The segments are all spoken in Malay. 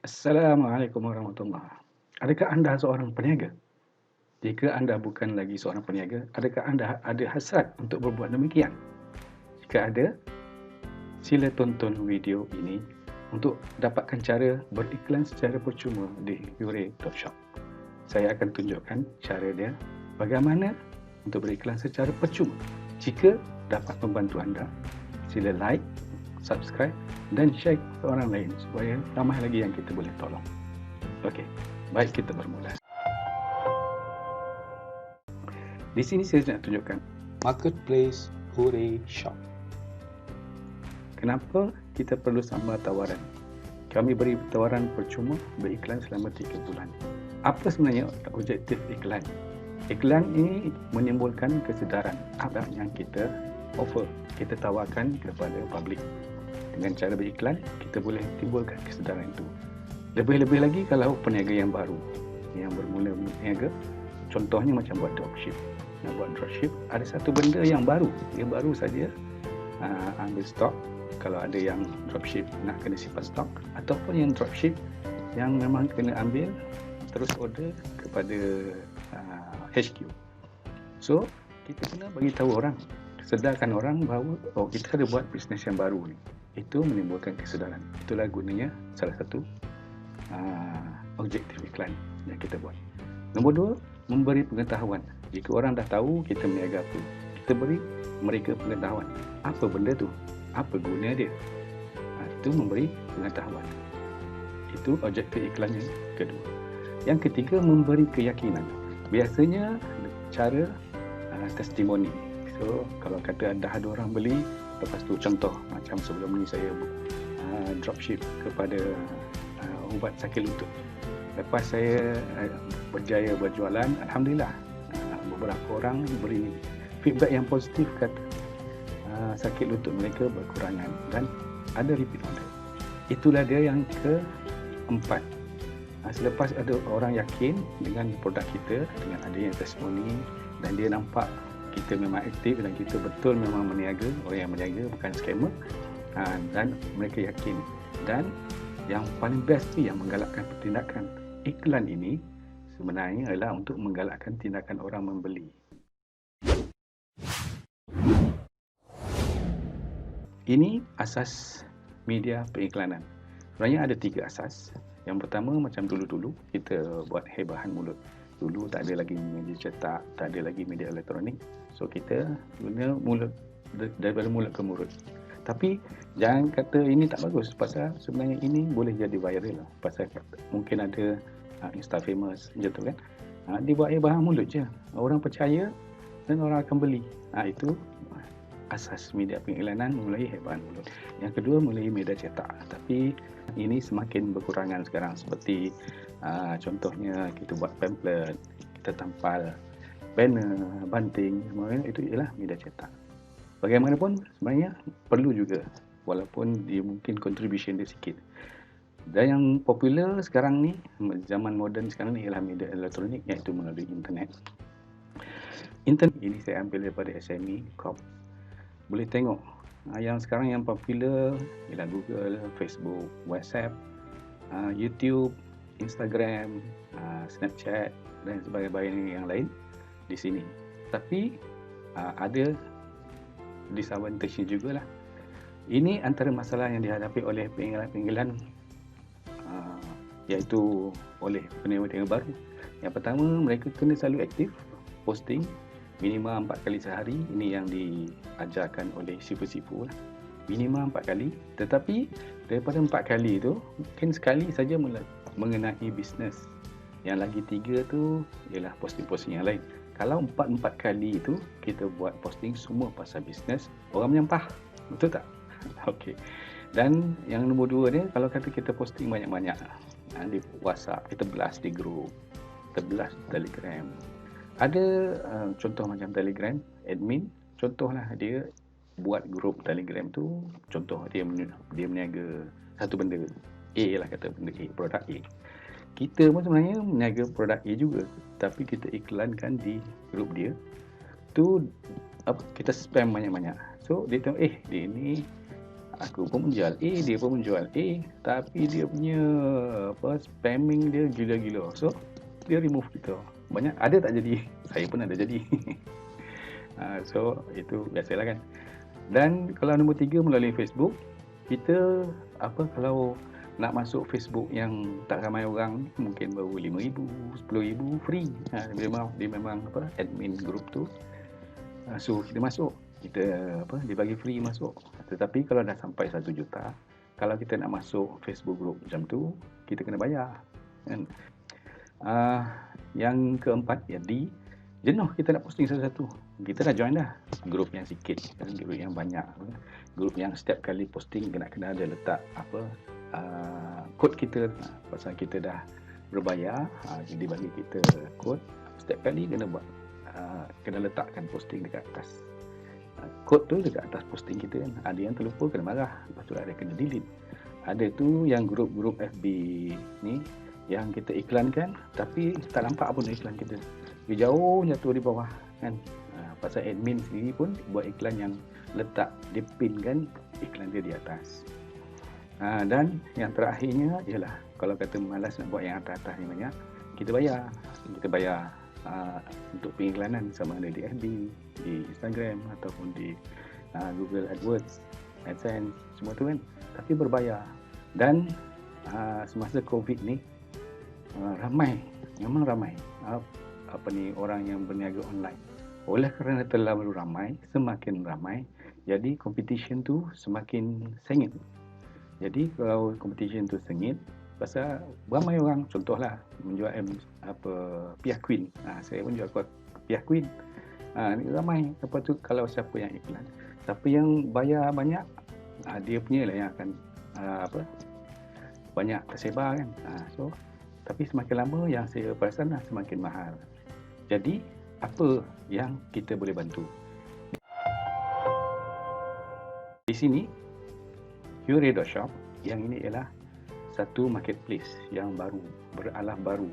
Assalamualaikum warahmatullahi. Adakah anda seorang peniaga? Jika anda bukan lagi seorang peniaga, adakah anda ada hasrat untuk berbuat demikian? Jika ada, sila tonton video ini untuk dapatkan cara beriklan secara percuma di Yure.shop. Saya akan tunjukkan cara dia bagaimana untuk beriklan secara percuma. Jika dapat membantu anda, sila like, subscribe dan share ke orang lain supaya ramai lagi yang kita boleh tolong. Okey, baik kita bermula. Di sini saya nak tunjukkan Marketplace Hore Shop. Kenapa kita perlu sambal tawaran? Kami beri tawaran percuma beriklan selama 3 bulan. Apa sebenarnya objektif iklan? Iklan ini menimbulkan kesedaran apa yang kita offer, kita tawarkan kepada publik. Dengan cara beriklan, kita boleh timbulkan kesedaran itu. Lebih-lebih lagi kalau peniaga yang baru, yang bermula berniaga, contohnya macam buat dropship. Nak buat dropship, ada satu benda yang baru, dia baru saja ambil stok. Kalau ada yang dropship nak kena simpan stok, ataupun yang dropship yang memang kena ambil terus order kepada HQ. So, kita kena bagi tahu orang, sedarkan orang bahawa kita ada buat bisnes yang baru ni. Itu menimbulkan kesedaran. Itulah gunanya salah satu objektif iklan yang kita buat. Nombor 2, memberi pengetahuan. Jika orang dah tahu kita berniaga apa, kita beri mereka pengetahuan. Apa benda tu? Apa guna dia? Itu memberi pengetahuan. Itu objektif iklan yang kedua. Yang ketiga, memberi keyakinan. Biasanya cara testimoni. So, kalau kata dah ada orang beli, lepas tu contoh macam sebelum ni saya dropship kepada ubat sakit lutut. Lepas saya berjaya berjualan, alhamdulillah beberapa orang beri feedback yang positif, kata sakit lutut mereka berkurangan dan ada repeat order. Itulah dia yang keempat. Selepas ada orang yakin dengan produk kita, dengan adanya testimoni dan dia nampak kita memang aktif dan kita betul memang meniaga, orang yang meniaga bukan scammer, dan mereka yakin. Dan yang paling best tu yang menggalakkan tindakan iklan ini sebenarnya adalah untuk menggalakkan tindakan orang membeli. Ini asas media periklanan. Sebenarnya ada 3 asas. Yang pertama, macam dulu-dulu kita buat hebahan mulut. Dulu tak ada lagi media cetak, tak ada lagi media elektronik. So kita guna mulut, daripada mulut ke mulut. Tapi jangan kata ini tak bagus, pasal sebenarnya ini boleh jadi viral lah. Pasal mungkin ada Insta famous macam tu kan. Dia buat hebahan mulut je. Orang percaya dan orang akan beli. Itu asas media pengiklanan, mulai hebahan mulut. Yang kedua, mulai media cetak. Tapi ini semakin berkurangan sekarang. Seperti contohnya kita buat pamphlet, kita tampal banner, banting, semua itu ialah media cetak. Bagaimanapun sebenarnya perlu juga, walaupun dia mungkin contribution dia sikit. Dan yang popular sekarang ni, zaman moden sekarang ni, ialah media elektronik, iaitu melalui internet. Internet ini saya ambil daripada SME Corp. Boleh tengok yang sekarang yang popular ialah Google, Facebook, WhatsApp, YouTube, Instagram, Snapchat dan sebagainya yang lain di sini. Tapi ada disadvantage juga lah. Ini antara masalah yang dihadapi oleh pengiklan-pengiklan iaitu oleh peniaga baru. Yang pertama, mereka kena selalu aktif posting minimal 4 kali sehari. Ini yang diajarkan oleh sifu-sifu lah. Minimal 4 kali. Tetapi daripada 4 kali itu, mungkin sekali saja mengenai bisnes. Yang lagi 3 tu ialah posting-posting yang lain. Kalau 4 kali itu kita buat posting semua pasal bisnes, orang menyampah. Betul tak? Okey. Dan yang nombor 2 ni, kalau kata kita posting banyak-banyak di WhatsApp, kita blast di grup, kita blast Telegram. Ada contoh macam Telegram, admin, contohlah dia buat grup Telegram tu, contoh dia meniaga satu benda A lah, kata benda A, produk A. Kita pun sebenarnya meniaga produk A juga, tapi kita iklankan di grup dia tu, kita spam banyak-banyak. So dia tengok, dia ni Aku pun menjual A, dia pun menjual A, tapi dia punya spamming dia gila-gila. So dia remove kita. Banyak ada tak jadi. Saya pun ada jadi. So itu biasalah kan. Dan kalau nombor 3 melalui Facebook, kita kalau nak masuk Facebook yang tak ramai orang, mungkin baru 5,000, 10,000 free. Dia memang admin group tu suruh kita masuk. Kita dia bagi free masuk. Tetapi kalau dah sampai 1 juta, kalau kita nak masuk Facebook group macam tu, kita kena bayar. Kan? Yang keempat, ya jenuh kita nak posting satu-satu. Kita dah join dah grup yang sikit, grup yang banyak, grup yang setiap kali posting kena ada letak kod kita, pasal kita dah berbayar, jadi bagi kita kod setiap kali kena letakkan posting dekat atas. Kod tu dekat atas posting kita kan. Ada yang terlupa kena marah, lepas tu ada kena delete. Ada tu yang grup-grup FB ni yang kita iklankan tapi tak nampak pun iklan kita. Dia jauh jatuh di bawah kan. Pasal admin sendiri pun buat iklan yang letak, dia pin kan iklan dia di atas. Dan yang terakhirnya ialah kalau kata malas nak buat yang atas-atas ni banyak, kita bayar untuk pengiklanan, sama ada di FB, di Instagram ataupun di Google AdWords, AdSense, semua tu kan, tapi berbayar. Dan semasa COVID ni memang ramai orang yang berniaga online. Oleh kerana terlalu ramai, semakin ramai, jadi competition tu semakin sengit. Jadi kalau competition tu sengit, pasal ramai orang, contohlah menjual Piah Queen. Saya pun jual Piah Queen. Ni ramai. Lepas tu kalau siapa yang iklan, siapa yang bayar banyak, dia punya lah yang akan banyak tersebar kan. So tapi semakin lama yang saya perasan semakin mahal. Jadi apa yang kita boleh bantu? Di sini Hurray.shop, yang ini ialah satu marketplace yang baru, beralah baru,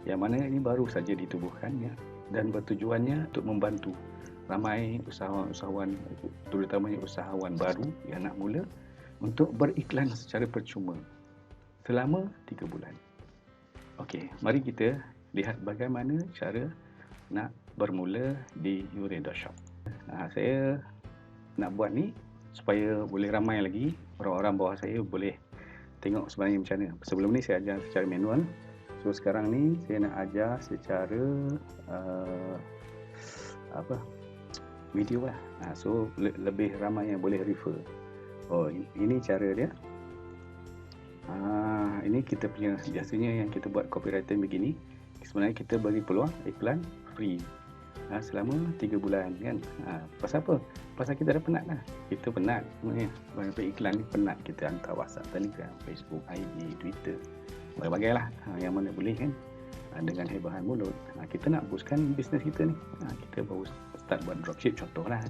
yang mana ini baru saja ditubuhkannya dan bertujuannya untuk membantu ramai usahawan-usahawan, terutamanya usahawan baru yang nak mula, untuk beriklan secara percuma selama 3 bulan. Okey, mari kita lihat bagaimana cara nak bermula di Hurray.shop. Saya nak buat ni supaya boleh ramai lagi orang-orang bawah saya boleh tengok sebenarnya macam mana. Sebelum ni saya ajar secara manual. So sekarang ni saya nak ajar secara video lah. So lebih ramai yang boleh refer. Oh, ini cara dia. Ini kita punya, biasanya yang kita buat copywriting begini, sebenarnya kita bagi peluang iklan free selama 3 bulan kan. Pasal apa? Pasal kita dah penat lah. Kita penat sebenarnya. Banyak iklan ni penat. Kita hantar WhatsApp, Telegram, Facebook, IG, Twitter, berbagai lah yang mana boleh kan, dengan hebahan mulut. Kita nak boostkan bisnes kita ni. Kita baru start buat dropship contoh lah.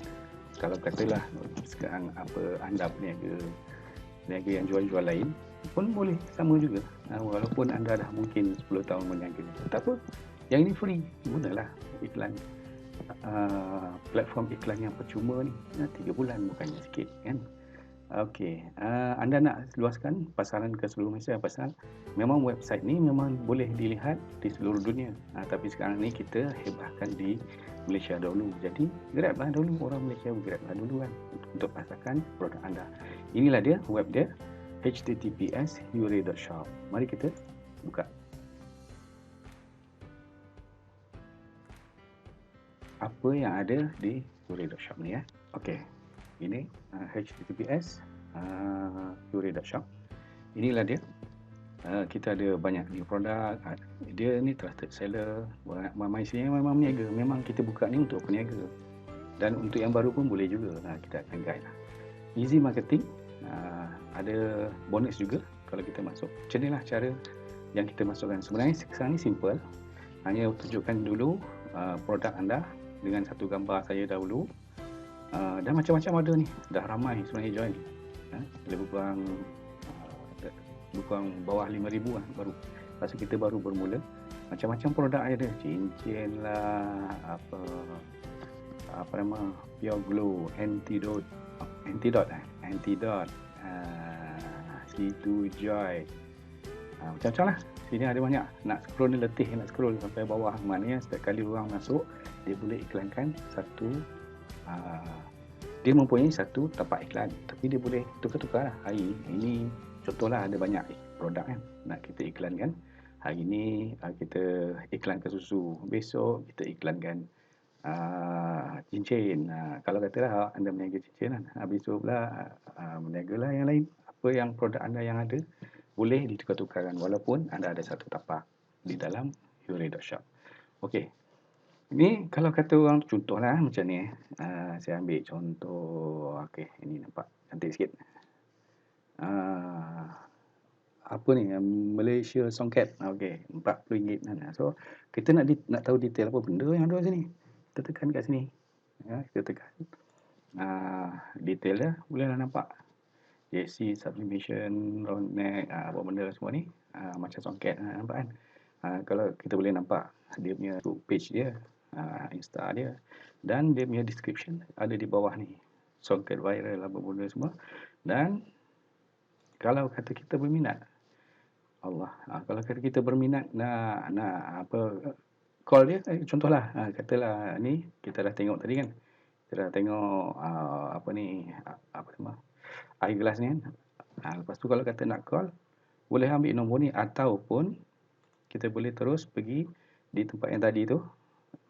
Kalau katalah sekarang anda berniaga yang jual-jual lain pun boleh sama juga, walaupun anda dah mungkin 10 tahun berniaga. Tak apa, yang ini free, gunalah iklan, platform iklan yang percuma ni. 3 bulan bukannya sikit kan. Okey, anda nak luaskan pasaran ke seluruh Malaysia, pasal memang website ni memang boleh dilihat di seluruh dunia, tapi sekarang ni kita hebahkan di Malaysia dahulu. Jadi grablah dulu, orang Malaysia grablah dulu kan untuk pasarkan produk anda. Inilah dia web dia, https://hurray.shop. Mari kita buka. Apa yang ada di Hurray.shop ni ya. Okey. Ini https://hurray.shop. Inilah dia. Kita ada banyak new produk. Dia ni trusted seller. Isinya memang meniaga. Memang kita buka ni untuk peniaga. Dan untuk yang baru pun boleh juga. Kita akan guide lah. Easy marketing. Ada bonus juga kalau kita masuk. Macam inilah cara yang kita masukkan. Sebenarnya sekarang ni simple. Hanya tunjukkan dulu produk anda dengan satu gambar saya dahulu. Dan macam-macam ada ni. Dah ramai sebenarnya join. Lebih kurang bawah 5,000 lah baru. Pasal kita baru bermula. Macam-macam produk ada. Cincin lah, apa nama, Pure Glow, Antidot, Situ Joy. Macam-macam lah. Sini ada banyak. Nak scroll ni letih, nak scroll sampai bawah. Maknanya setiap kali orang masuk, dia boleh iklankan satu, dia mempunyai satu tapak iklan. Tapi dia boleh tukar-tukar lah. Hari ini contohlah ada banyak produk kan nak kita iklankan. Hari ini kita iklankan susu. Besok kita iklankan cincin. Kalau katalah anda meniaga cincin kan, besok pula meniagalah yang lain. Apa yang produk anda yang ada boleh ditukar-tukarkan walaupun anda ada satu tapak di dalam Yuri.shop. Okey. Ini kalau kata orang contohlah macam ni. Saya ambil contoh. Okey, ini nampak cantik sikit. Apa ni? Malaysia Songket. Okey, RM40 kan. So, kita nak tahu detail apa benda yang ada sini. Kita tekan kat sini. Kita tekan. Detail dia bolehlah nampak. JC, sublimation, round neck, apa benda semua ni. Macam songket, nampak kan? Kalau kita boleh nampak dia punya page dia, Insta dia, dan dia punya description ada di bawah ni. Songket viral, apa benda semua. Dan kalau kata kita berminat, kalau kata kita berminat nak apa, call dia, contohlah, katalah ni kita dah tengok tadi kan. Kita dah tengok apa ni, apa nama, eyeglass ni kan. Lepas tu kalau kata nak call, boleh ambil nombor ni ataupun kita boleh terus pergi di tempat yang tadi tu.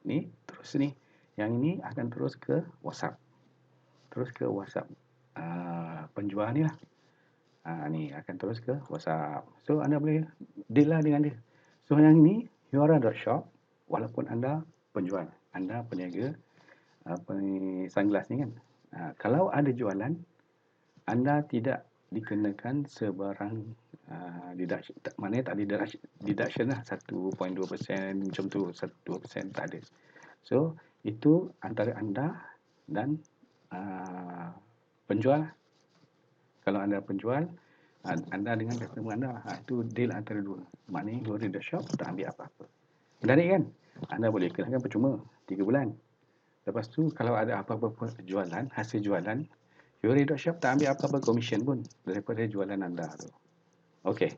Ni, terus ni. Yang ini akan terus ke WhatsApp. Terus ke WhatsApp penjual ni lah. Ni akan terus ke WhatsApp. So, anda boleh deal lah dengan dia. So, yang ini, Yura.shop, walaupun anda penjual, anda peniaga apa ni, sunglass ni kan. Kalau ada jualan, anda tidak dikenakan sebarang deduction. Maknanya tak ada deduction lah. 1.2% macam tu, 2% tak ada. So, itu antara anda dan penjual. Kalau anda penjual, anda dengan customer anda, itu deal antara dua. Maknanya Yuri.shop tak ambil apa-apa. Menarik kan? Anda boleh kenakan percuma 3 bulan. Lepas tu kalau ada apa-apa jualan, hasil jualan, Yuri.shop tak ambil apa-apa komisen pun daripada jualan anda tu. Okey.